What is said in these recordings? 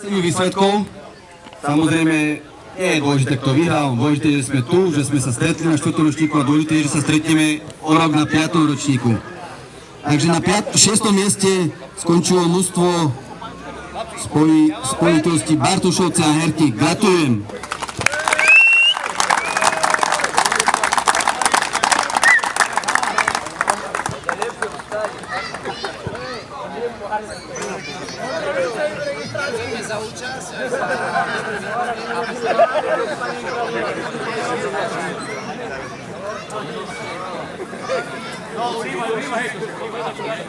Výsledkov. Samozrejme, nie je dôležité, kto vyhral, dôležité, že sme tu, že sme sa stretli na 4. ročníku a dôležité je, že sa stretneme o rok na 5. ročníku. Takže na 6. mieste skončilo mužstvo spojitosti Bartušovce a Hertík. Gratulujem.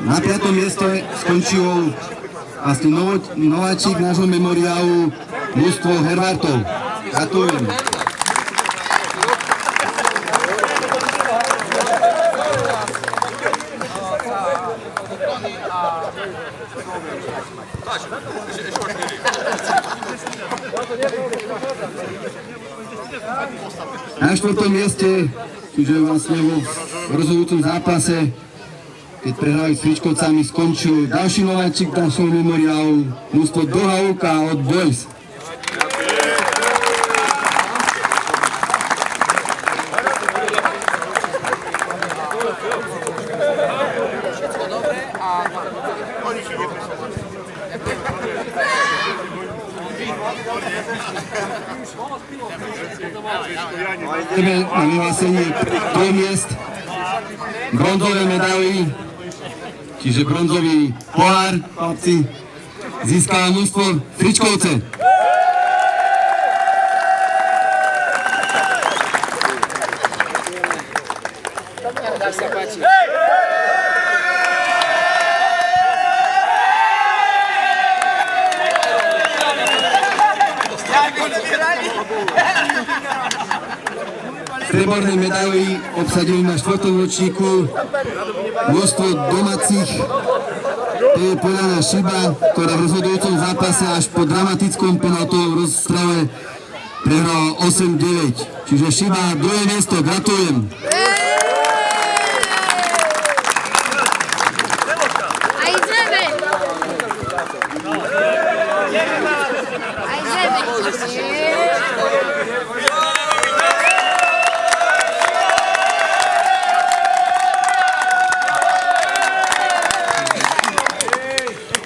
Na 5. mieste skončil vlastne nováčik nášho memoriálu mužstvo Hervartov. Gratulujem. Na 4. mieste, čiže vlastne vo rozhodujúcom zápase, keď prehrali s Fričkovcami, skončil ďalší nováčik našho memoriálu, mužstvo Dohavka od Boys. Ideme na vyhlásenie 2 miest, bronzové medaily, čiže bronzový pohár, chlapci, získalo mužstvo Fričkovce. Streborné medaily obsadili na 4. ročníku mužstvo domácich, to je Poľaná Šiba, ktorá v rozhodujúcom zápase až po dramatickom penaltovom rozstrele prehrala 8-9. Čiže Šiba, 2. miesto, gratulujem.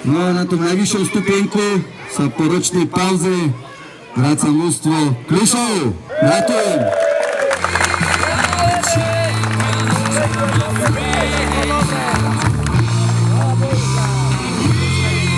No a na tom najvyššom stupienku sa po ročnej pauze vráca mužstvo Klišov. Gratulujem.